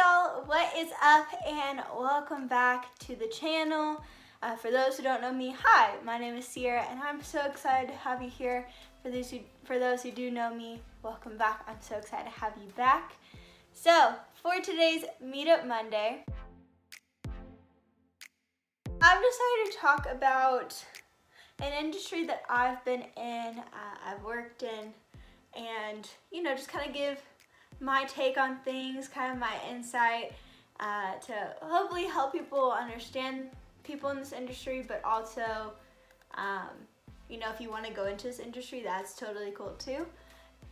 y'all, what is up, and welcome back to the channel. For those who don't know me, hi, my name is Sierra and I'm so excited to have you here. For those who do know me, welcome back. I'm so excited to have you back. So for today's Meetup Monday, I've decided to talk about an industry that I've been in, I've worked in, and just kind of give my take on things, kind of my insight to hopefully help people understand people in this industry, but also, if you want to go into this industry, that's totally cool too.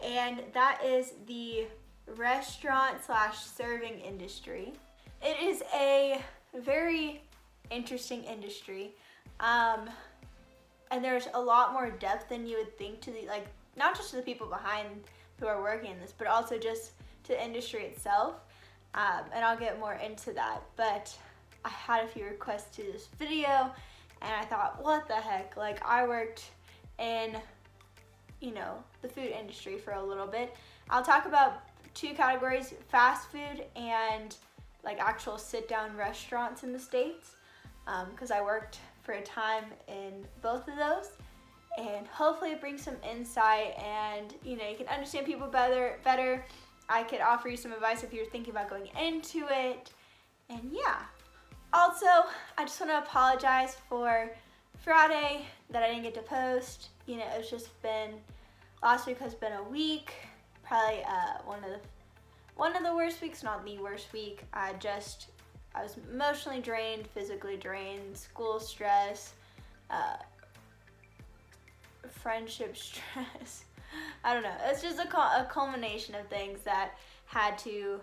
And that is the restaurant/serving industry. It is a very interesting industry, and there's a lot more depth than you would think to not just to the people behind who are working in this, but also just to the industry itself, and I'll get more into that. But I had a few requests to this video, and I thought, what the heck, I worked in the food industry for a little bit. I'll talk about two categories: fast food and actual sit-down restaurants in the States, because I worked for a time in both of those, and hopefully it brings some insight, and you can understand people better. I could offer you some advice if you're thinking about going into it. And yeah, also I just want to apologize for Friday that I didn't get to post. It's just been, last week has been a week, probably one of the worst weeks, not the worst week. I was emotionally drained, physically drained, school stress, friendship stress. I don't know. It's just a culmination of things that had to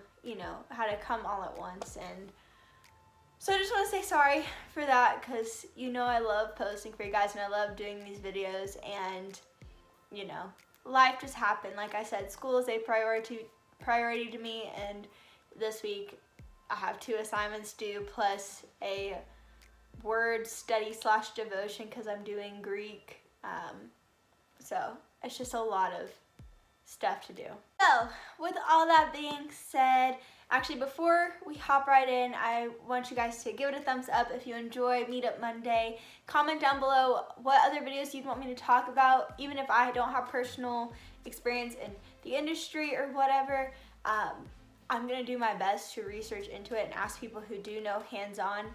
come all at once. And so I just want to say sorry for that, because I love posting for you guys and I love doing these videos, and life just happened. Like I said, school is a priority to me, and this week I have 2 assignments due plus a word study / devotion because I'm doing Greek. So it's just a lot of stuff to do. So with all that being said, actually before we hop right in, I want you guys to give it a thumbs up if you enjoy Meetup Monday. Comment down below what other videos you'd want me to talk about, even if I don't have personal experience in the industry or whatever. I'm gonna do my best to research into it and ask people who do know hands-on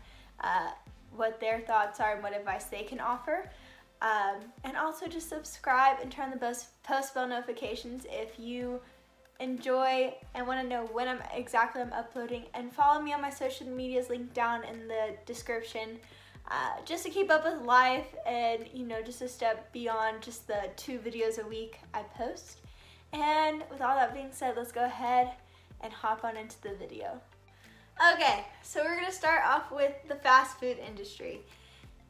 what their thoughts are and what advice they can offer. And also just subscribe and turn the post bell notifications if you enjoy and want to know when I'm uploading, and follow me on my social medias linked down in the description, just to keep up with life and just a step beyond just the 2 videos a week I post. And with all that being said, let's go ahead and hop on into the video. Okay, so we're gonna start off with the fast food industry.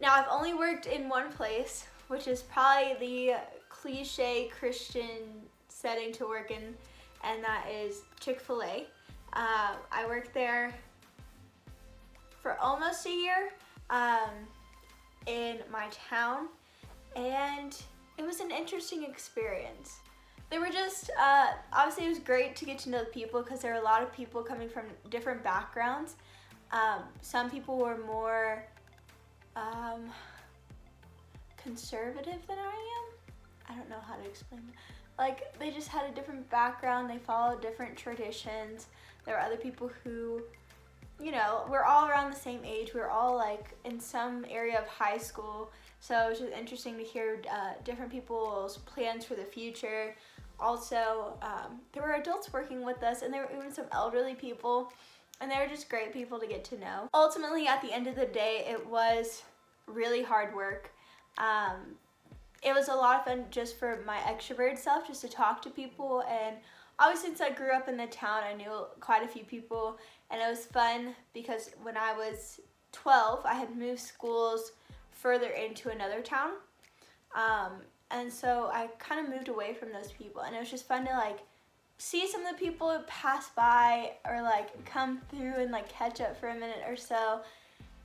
Now, I've only worked in one place, which is probably the cliche Christian setting to work in, and that is Chick-Fil-A. I worked there for almost a year in my town, and it was an interesting experience. They were just, obviously it was great to get to know the people, because there were a lot of people coming from different backgrounds. Some people were more conservative than I am. I don't know how to explain that. They just had a different background, they followed different traditions. There were other people who, we're all around the same age. We were all in some area of high school. So it was just interesting to hear different people's plans for the future. Also, there were adults working with us, and there were even some elderly people, and they were just great people to get to know. Ultimately, at the end of the day, it was really hard work. It was a lot of fun just for my extroverted self, just to talk to people, and obviously since I grew up in the town, I knew quite a few people, and it was fun because when I was 12, I had moved schools further into another town, and so I kind of moved away from those people, and it was just fun to see some of the people pass by or come through and catch up for a minute or so.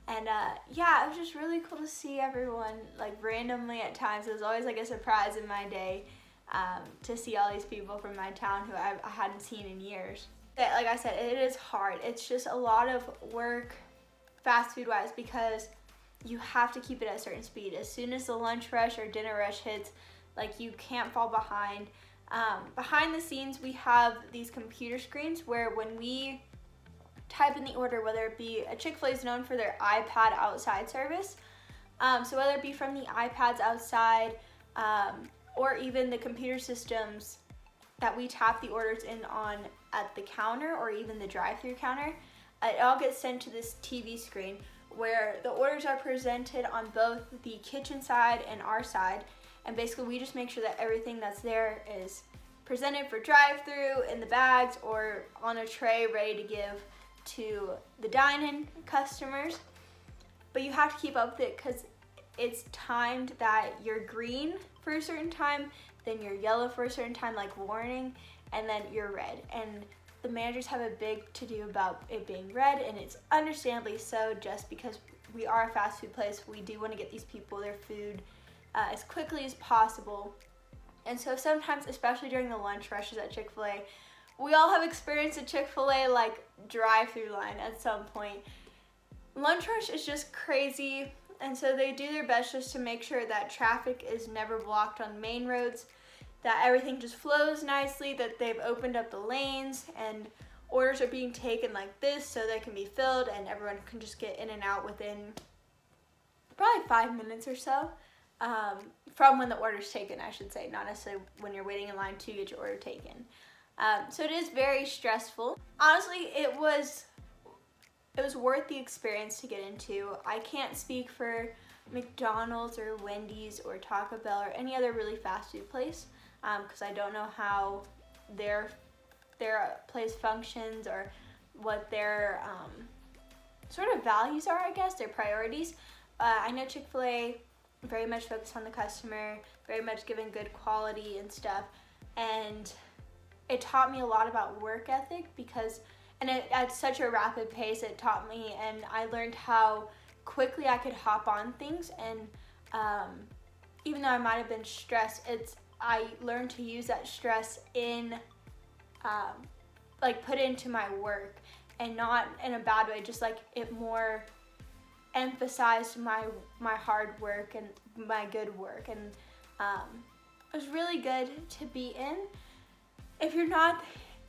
And yeah, it was just really cool to see everyone randomly at times. It was always a surprise in my day to see all these people from my town who I hadn't seen in years. that, like I said, it is hard. It's just a lot of work fast food wise because you have to keep it at a certain speed. As soon as the lunch rush or dinner rush hits, like, you can't fall behind. Behind the scenes, we have these computer screens where when we type in the order, whether it be a Chick-fil-A is known for their iPad outside service. So whether it be from the iPads outside or even the computer systems that we tap the orders in on at the counter or even the drive-through counter, it all gets sent to this TV screen where the orders are presented on both the kitchen side and our side. And basically we just make sure that everything that's there is presented for drive-through in the bags or on a tray ready to give to the dine-in customers. But you have to keep up with it because it's timed that you're green for a certain time, then you're yellow for a certain time, like warning, and then you're red. And the managers have a big to-do about it being red, and it's understandably so, just because we are a fast food place. We do want to get these people their food as quickly as possible. And so sometimes, especially during the lunch rushes at Chick-fil-A, we all have experienced a Chick-fil-A like drive-through line at some point. Lunch rush is just crazy, and so they do their best just to make sure that traffic is never blocked on main roads, that everything just flows nicely, that they've opened up the lanes and orders are being taken like this so they can be filled and everyone can just get in and out within probably 5 minutes or so from when the order's taken, I should say, not necessarily when you're waiting in line to get your order taken. So it is very stressful. Honestly, it was worth the experience to get into. I can't speak for McDonald's or Wendy's or Taco Bell or any other really fast food place because I don't know how their place functions or what their sort of values are, I guess, their priorities. I know Chick-fil-A very much focused on the customer, very much giving good quality and stuff, and it taught me a lot about work ethic because, and at such a rapid pace, it taught me, and I learned how quickly I could hop on things, and even though I might have been stressed, I learned to use that stress in, like, put into my work, and not in a bad way, just like it more emphasized my hard work and my good work, and it was really good to be in. If you're not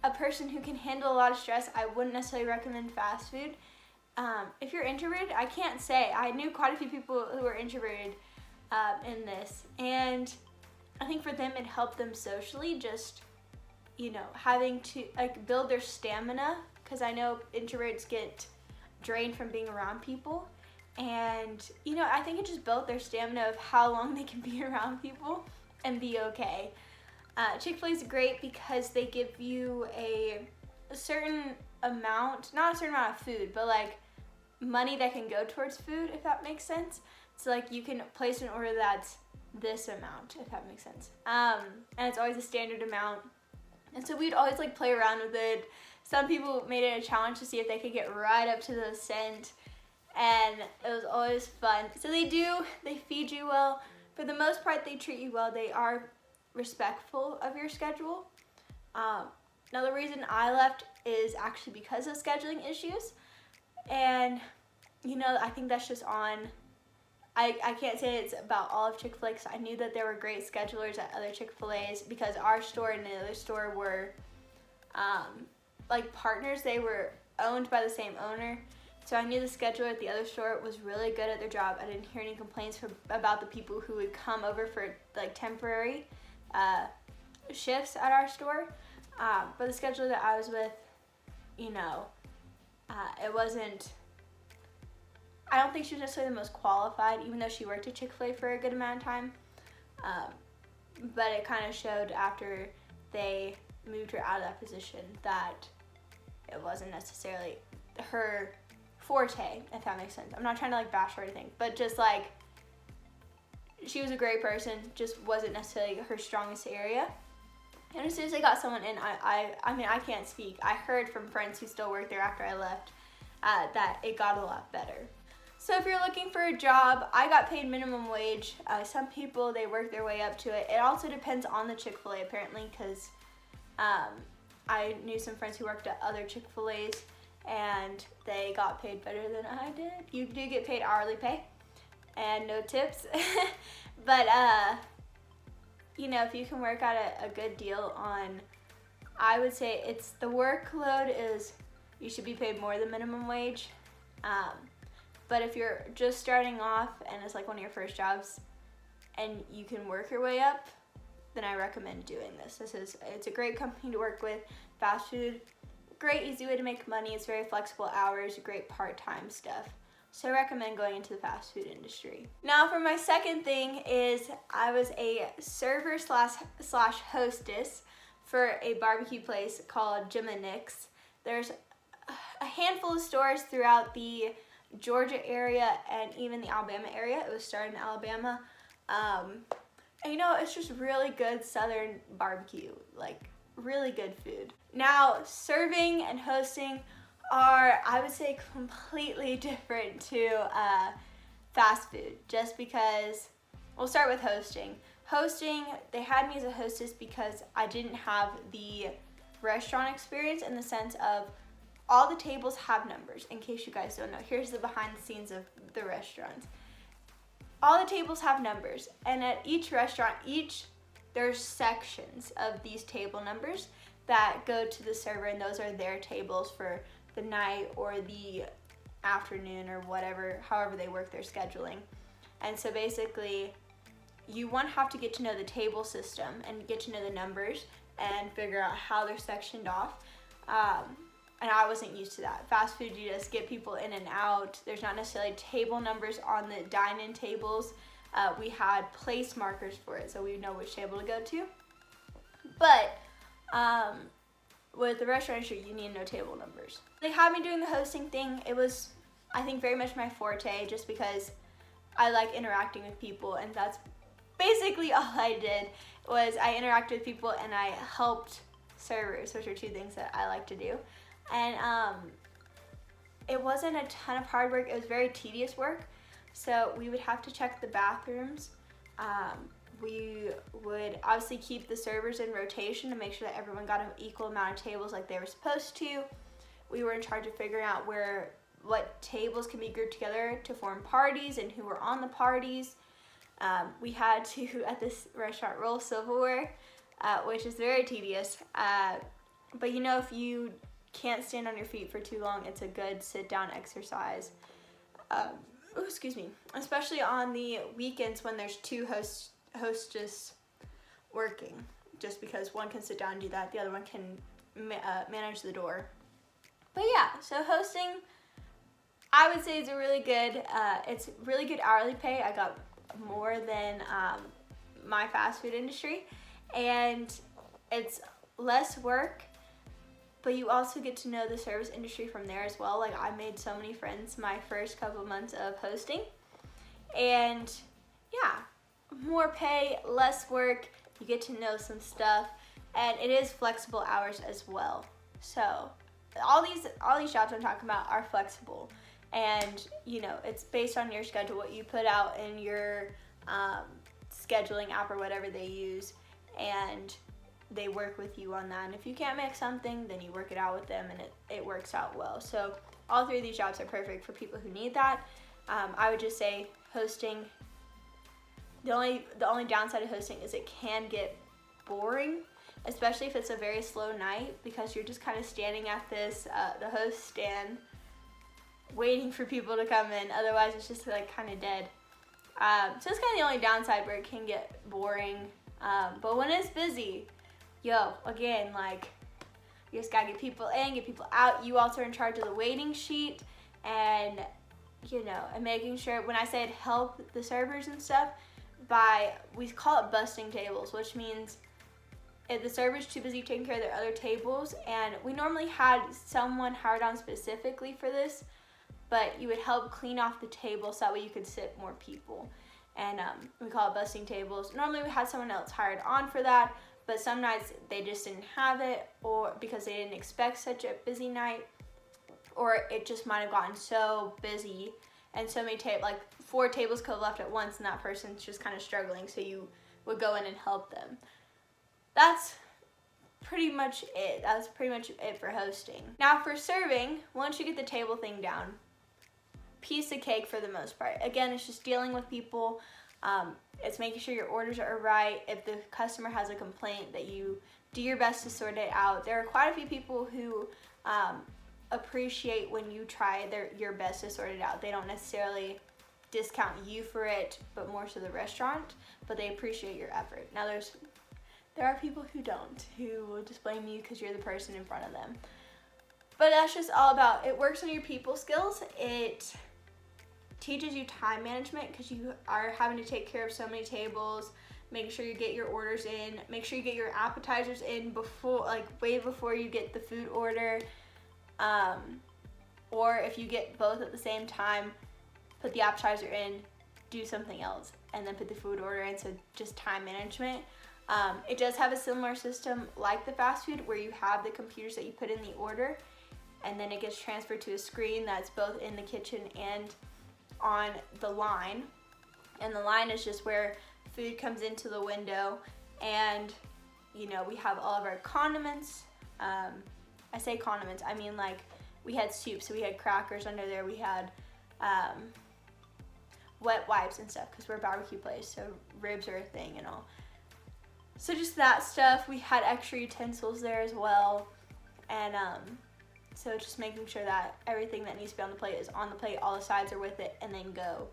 a person who can handle a lot of stress, I wouldn't necessarily recommend fast food. If you're introverted, I can't say. I knew quite a few people who were introverted in this, and I think for them it helped them socially, just, you know, having to like build their stamina, because I know introverts get drained from being around people, and, you know, I think it just built their stamina of how long they can be around people and be okay. Chick-fil-A is great because they give you a certain amount, not a certain amount of food, but like money that can go towards food, if that makes sense. So like you can place an order that's this amount, if that makes sense. And it's always a standard amount. And so we'd always like play around with it. Some people made it a challenge to see if they could get right up to the cent, and it was always fun. So they feed you well. For the most part, they treat you well. They are respectful of your schedule. Now the reason I left is actually because of scheduling issues, and you know, I think that's just on, I can't say it's about all of Chick-fil-A because I knew that there were great schedulers at other Chick-fil-A's because our store and the other store were like partners. They were owned by the same owner, so I knew the scheduler at the other store was really good at their job. I didn't hear any complaints about the people who would come over for like temporary shifts at our store, but the scheduler that I was with, you know, it wasn't, I don't think she was necessarily the most qualified, even though she worked at Chick-fil-A for a good amount of time, but it kind of showed after they moved her out of that position that it wasn't necessarily her forte, if that makes sense. I'm not trying to like bash her or anything, but just like, she was a great person, just wasn't necessarily her strongest area. And as soon as I got someone in, I mean, I can't speak. I heard from friends who still worked there after I left that it got a lot better. So if you're looking for a job, I got paid minimum wage. Some people, they work their way up to it. It also depends on the Chick-fil-A apparently, because I knew some friends who worked at other Chick-Fil-A's, and they got paid better than I did. You do get paid hourly pay and no tips. But, you know, if you can work out a good deal on, I would say it's the workload is, you should be paid more than minimum wage. But if you're just starting off and it's like one of your first jobs and you can work your way up, then I recommend doing this. It's a great company to work with. Fast food, great easy way to make money. It's very flexible hours, great part-time stuff. So I recommend going into the fast food industry. Now for my second thing is I was a server slash hostess for a barbecue place called Jim and Nick's. There's a handful of stores throughout the Georgia area and even the Alabama area. It was started in Alabama. And you know, it's just really good Southern barbecue, like really good food. Now, serving and hosting are, I would say, completely different to fast food, just because, we'll start with hosting. Hosting, they had me as a hostess because I didn't have the restaurant experience in the sense of all the tables have numbers. In case you guys don't know, here's the behind the scenes of the restaurants. All the tables have numbers, and at each restaurant, there's sections of these table numbers that go to the server, and those are their tables for the night or the afternoon or whatever, however they work their scheduling. And so basically, you have to get to know the table system and get to know the numbers and figure out how they're sectioned off. And I wasn't used to that. Fast food, you just get people in and out. There's not necessarily table numbers on the dine-in tables. We had place markers for it, so we would know which table to go to. But with the restaurant industry, you need no table numbers. They had me doing the hosting thing. It was, I think, very much my forte, just because I like interacting with people, and that's basically all I did. Was I interacted with people and I helped servers, which are two things that I like to do. And it wasn't a ton of hard work. It was very tedious work. So we would have to check the bathrooms. We would obviously keep the servers in rotation to make sure that everyone got an equal amount of tables like they were supposed to. We were in charge of figuring out what tables can be grouped together to form parties and who were on the parties. We had to, at this restaurant, roll silverware, which is very tedious. But you know, if you can't stand on your feet for too long, it's a good sit-down exercise. Excuse me. Especially on the weekends when there's two hostess working, just because one can sit down and do that, the other one can manage the door. But yeah, so hosting, I would say, is it's really good hourly pay. I got more than my fast food industry, and it's less work, but you also get to know the service industry from there as well. Like, I made so many friends my first couple months of hosting, and yeah, more pay, less work, you get to know some stuff, and it is flexible hours as well. So all these jobs I'm talking about are flexible, and you know, it's based on your schedule, what you put out in your scheduling app or whatever they use, and they work with you on that. And if you can't make something, then you work it out with them, and it works out well. So all three of these jobs are perfect for people who need that. I would just say hosting, the only downside of hosting is it can get boring, especially if it's a very slow night, because you're just kind of standing at the host stand waiting for people to come in. Otherwise, it's just like kind of dead. So it's kind of the only downside where it can get boring. But when it's busy, again, like, you just gotta get people in, get people out. You also are in charge of the waiting sheet, and and making sure, when I said help the servers and stuff, we call it busting tables, which means if the server's too busy taking care of their other tables, and we normally had someone hired on specifically for this, but you would help clean off the table so that way you could sit more people. And we call it busting tables. Normally we had someone else hired on for that, but some nights they just didn't have it, or because they didn't expect such a busy night, or it just might have gotten so busy and so many like 4 tables could have left at once, and that person's just kind of struggling, so you would go in and help them. That's pretty much it. That's pretty much it for hosting. Now for serving, once you get the table thing down, piece of cake for the most part. Again, it's just dealing with people. It's making sure your orders are right. If the customer has a complaint, that you do your best to sort it out. There are quite a few people who appreciate when you try your best to sort it out. They don't necessarily discount you for it, but more so the restaurant, but they appreciate your effort. Now there are people who don't, who will just blame you because you're the person in front of them. But that's just all about, it works on your people skills. It teaches you time management because you are having to take care of so many tables, making sure you get your orders in, make sure you get your appetizers in before, like way before you get the food order. Or if you get both at the same time, put the appetizer in, do something else, and then put the food order in. So just time management. It does have a similar system like the fast food where you have the computers that you put in the order, and then it gets transferred to a screen that's both in the kitchen and on the line. And the line is just where food comes into the window, and you know, we have all of our condiments. I say condiments, I mean like we had soup, so we had crackers under there, we had wet wipes and stuff because we're a barbecue place, so ribs are a thing and all. So just that stuff. We had extra utensils there as well, and so just making sure that everything that needs to be on the plate is on the plate, all the sides are with it, and then go.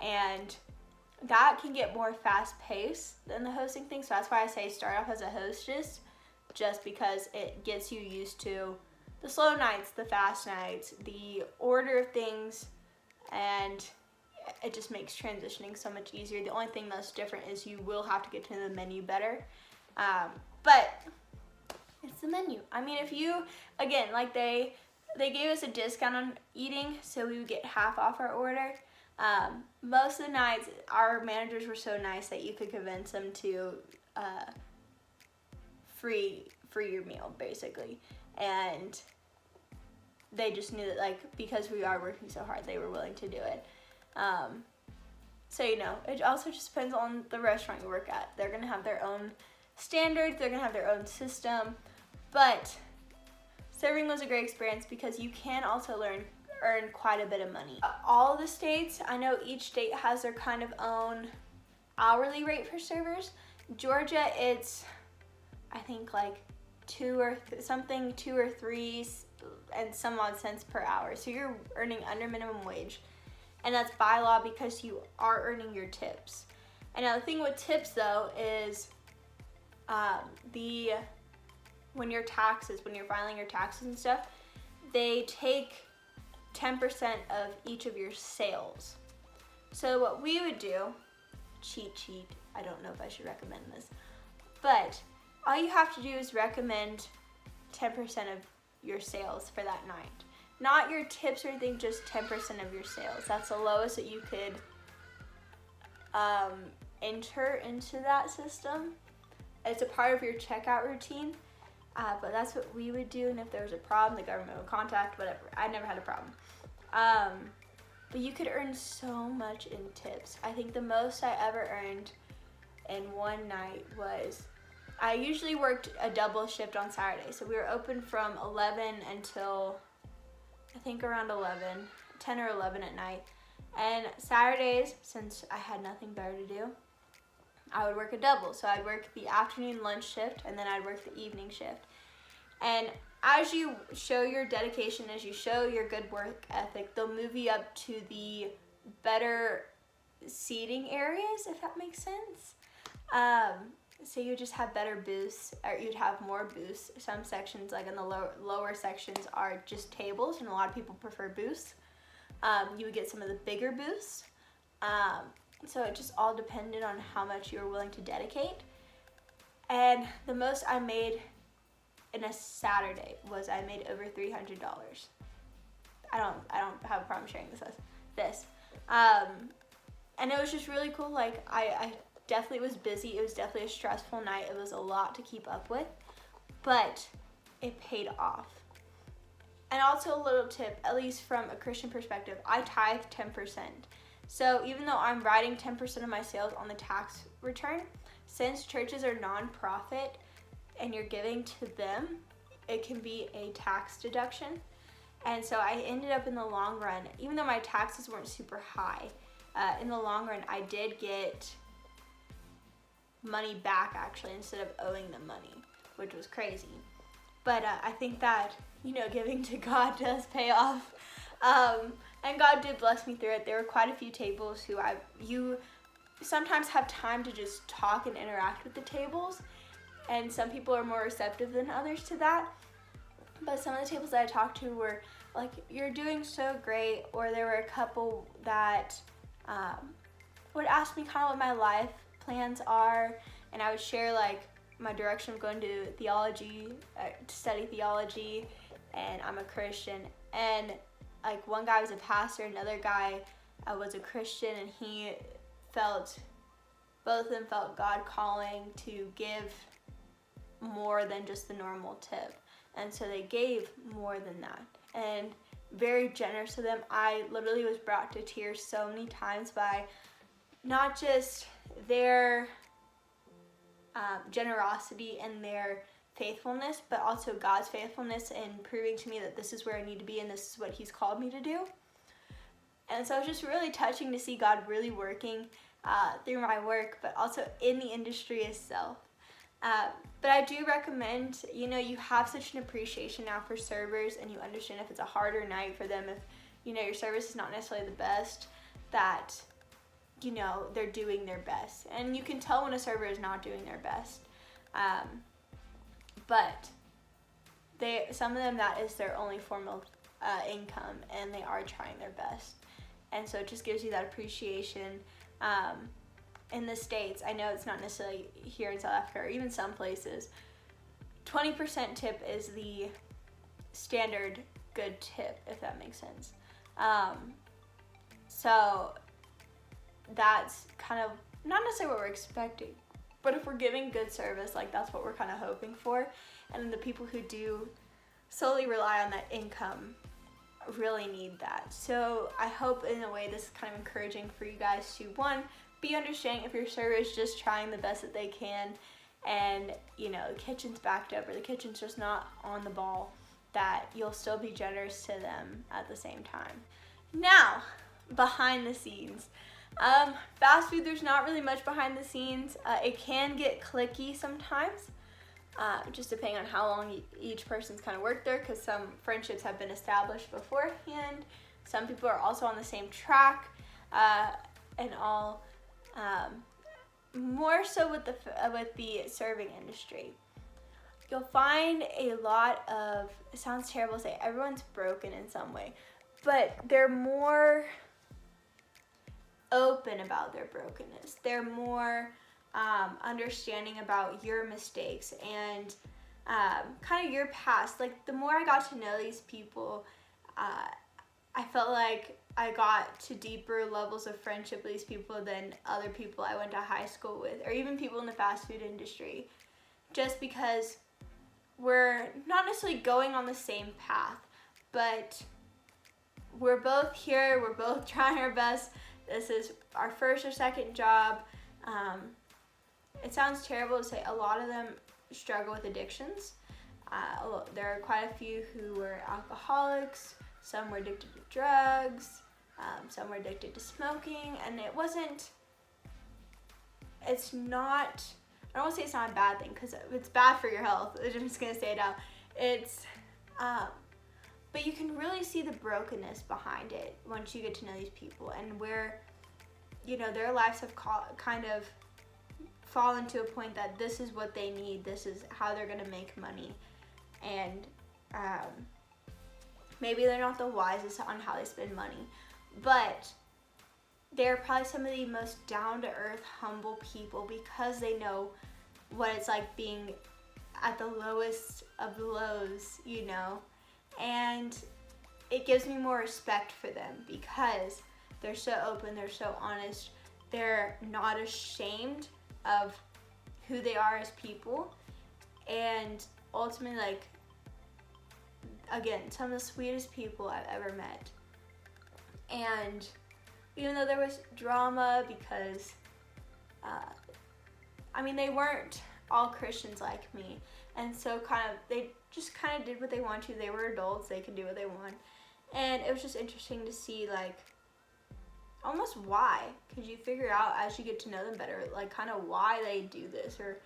And that can get more fast paced than the hosting thing, so that's why I say start off as a hostess, just because it gets you used to the slow nights, the fast nights, the order of things, and it just makes transitioning so much easier. The only thing that's different is you will have to get to the menu better, but it's the menu. I mean, if you, again, like they gave us a discount on eating, so we would get half off our order. Most of the nights, our managers were so nice that you could convince them to free your meal, basically. And they just knew that, like, because we are working so hard, they were willing to do it. So, you know, it also just depends on the restaurant you work at. They're gonna have their own standards, they're gonna have their own system, but serving was a great experience because you can also earn quite a bit of money. All the states, I know each state has their kind of own hourly rate for servers. Georgia, it's, I think like 2 or 3 and some odd cents per hour. So you're earning under minimum wage. And that's by law because you are earning your tips. And now the thing with tips though is when you're filing your taxes and stuff, they take 10% of each of your sales. So what we would do, cheat sheet, I don't know if I should recommend this, but all you have to do is recommend 10% of your sales for that night. Not your tips or anything, just 10% of your sales. That's the lowest that you could enter into that system. It's a part of your checkout routine, but that's what we would do. And if there was a problem, the government would contact, whatever. I never had a problem. But you could earn so much in tips. I think the most I ever earned in one night was, I usually worked a double shift on Saturday. So we were open from 11 until I think around 10 or 11 at night. And Saturdays, since I had nothing better to do, I would work a double. So I'd work the afternoon lunch shift, and then I'd work the evening shift. And as you show your dedication, as you show your good work ethic, they'll move you up to the better seating areas, if that makes sense. So you just have better booths, or you'd have more booths. Some sections, like in the lower sections, are just tables, and a lot of people prefer booths. You would get some of the bigger booths. So it just all depended on how much you were willing to dedicate. And the most I made in a Saturday was I made over $300. I don't have a problem sharing this. And it was just really cool. Like I definitely was busy. It was definitely a stressful night. It was a lot to keep up with, but it paid off. And also a little tip, at least from a Christian perspective, I tithe 10%. So even though I'm writing 10% of my sales on the tax return, since churches are nonprofit, and you're giving to them, it can be a tax deduction. And so I ended up in the long run, even though my taxes weren't super high, in the long run I did get money back actually instead of owing them money, which was crazy. But I think that, giving to God does pay off. And God did bless me through it. There were quite a few tables you sometimes have time to just talk and interact with the tables. And some people are more receptive than others to that. But some of the tables that I talked to were like, you're doing so great. Or there were a couple that would ask me kind of what my life plans are. And I would share like my direction of going to theology, to study theology. And I'm a Christian. And like one guy was a pastor, another guy was a Christian. And both of them felt God calling to give more than just the normal tip. And so they gave more than that, and very generous to them. I literally was brought to tears so many times by not just their generosity and their faithfulness, but also God's faithfulness in proving to me that this is where I need to be and this is what He's called me to do. And so it's just really touching to see God really working through my work, but also in the industry itself. But I do recommend, you have such an appreciation now for servers, and you understand if it's a harder night for them, if, your service is not necessarily the best, that, they're doing their best. And you can tell when a server is not doing their best. But some of them, that is their only form of income, and they are trying their best. And so it just gives you that appreciation. In the States, I know it's not necessarily here in South Africa or even some places, 20% tip is the standard good tip, if that makes sense. So that's kind of not necessarily what we're expecting, but if we're giving good service, like that's what we're kind of hoping for. And the people who do solely rely on that income really need that. So I hope in a way this is kind of encouraging for you guys to, one, be understanding if your server is just trying the best that they can, and the kitchen's backed up or the kitchen's just not on the ball, that you'll still be generous to them at the same time. Now, behind the scenes. Fast food, there's not really much behind the scenes. It can get cliquey sometimes, just depending on how long each person's kind of worked there, because some friendships have been established beforehand. Some people are also on the same track, and all. More so with the serving industry. You'll find a lot of, it sounds terrible to say, everyone's broken in some way, but they're more open about their brokenness. They're more understanding about your mistakes and kind of your past. Like, the more I got to know these people, I felt like I got to deeper levels of friendship with these people than other people I went to high school with, or even people in the fast food industry, just because we're not necessarily going on the same path, but we're both here, we're both trying our best. This is our first or second job. It sounds terrible to say, a lot of them struggle with addictions. There are quite a few who were alcoholics, some were addicted to drugs, some were addicted to smoking, and I don't want to say it's not a bad thing, because it's bad for your health. I'm just going to say it out. But you can really see the brokenness behind it once you get to know these people, and where, their lives have kind of fallen to a point that this is what they need, this is how they're going to make money, and maybe they're not the wisest on how they spend money, but they're probably some of the most down-to-earth, humble people, because they know what it's like being at the lowest of the lows, and it gives me more respect for them because they're so open, they're so honest, they're not ashamed of who they are as people, and ultimately, like, again, some of the sweetest people I've ever met. And even though there was drama, because they weren't all Christians like me. And so they just kind of did what they wanted to. They were adults, they could do what they want. And it was just interesting to see, like, almost why, because you figure out as you get to know them better, like, kind of why they do this. Or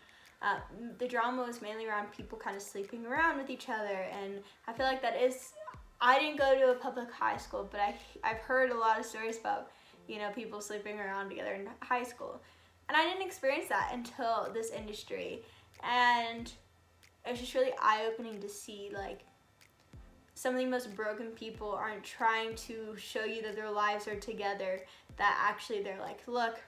the drama was mainly around people kind of sleeping around with each other, and I feel like that is, I didn't go to a public high school, but I've heard a lot of stories about, you know, people sleeping around together in high school, and I didn't experience that until this industry. And it was just really eye-opening to see, like, some of the most broken people aren't trying to show you that their lives are together, that actually they're like, look,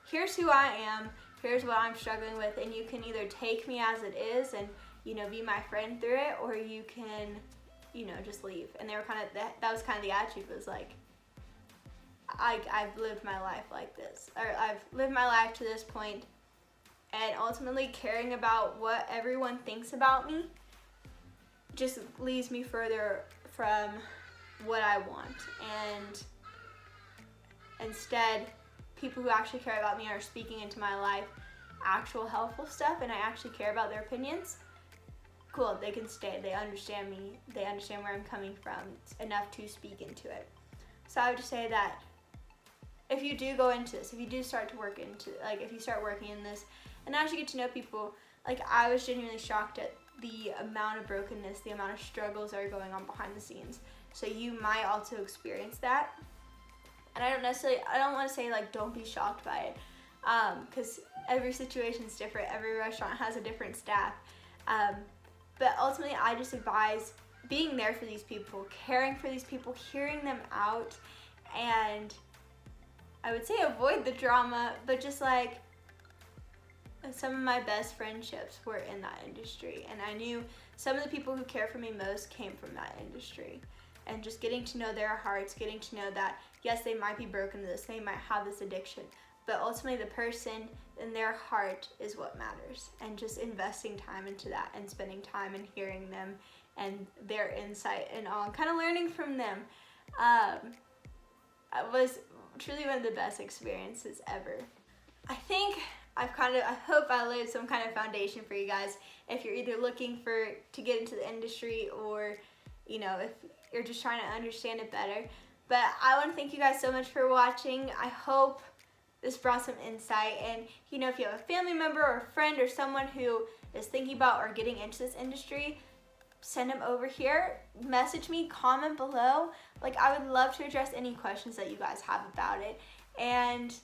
here's who I am, here's what I'm struggling with, and you can either take me as it is and, you know, be my friend through it, or you can, you know, just leave. And they were kind of, that was kind of the attitude, was like, I've lived my life like this, or I've lived my life to this point, and ultimately caring about what everyone thinks about me just leaves me further from what I want. And instead, people who actually care about me are speaking into my life actual helpful stuff, and I actually care about their opinions. Cool, they can stay, they understand me, they understand where I'm coming from enough to speak into it. So I would just say that if you do go into this, if you do start to work into, like, if you start working in this, and as you get to know people, like, I was genuinely shocked at the amount of brokenness, the amount of struggles that are going on behind the scenes. So you might also experience that. And I don't want to say, like, don't be shocked by it, because every situation is different. Every restaurant has a different staff. But ultimately, I just advise being there for these people, caring for these people, hearing them out, and I would say avoid the drama, but just, like, some of my best friendships were in that industry, and I knew some of the people who care for me most came from that industry. And just getting to know their hearts, getting to know that, yes, they might be broken to this, they might have this addiction, but ultimately the person in their heart is what matters. And just investing time into that and spending time and hearing them and their insight and all, kind of learning from them, was truly one of the best experiences ever. I hope I laid some kind of foundation for you guys if you're either looking to get into the industry, or, you know, if you're just trying to understand it better. But I want to thank you guys so much for watching. I hope this brought some insight, and, you know, if you have a family member or a friend or someone who is thinking about or getting into this industry, send them over here, message me, comment below. Like, I would love to address any questions that you guys have about it. And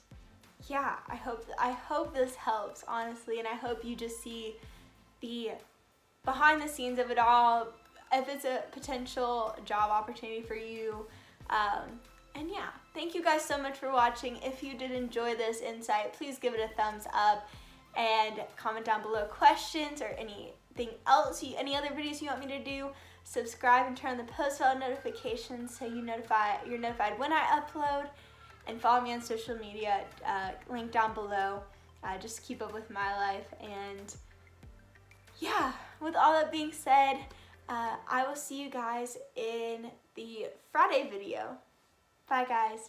yeah, I hope this helps, honestly, and I hope you just see the behind the scenes of it all, if it's a potential job opportunity for you. And yeah, thank you guys so much for watching. If you did enjoy this insight, please give it a thumbs up and comment down below questions or anything else, any other videos you want me to do. Subscribe and turn on the post bell notifications so you're notified when I upload. And follow me on social media, link down below. Just keep up with my life. And yeah, with all that being said, I will see you guys in the Friday video. Bye, guys.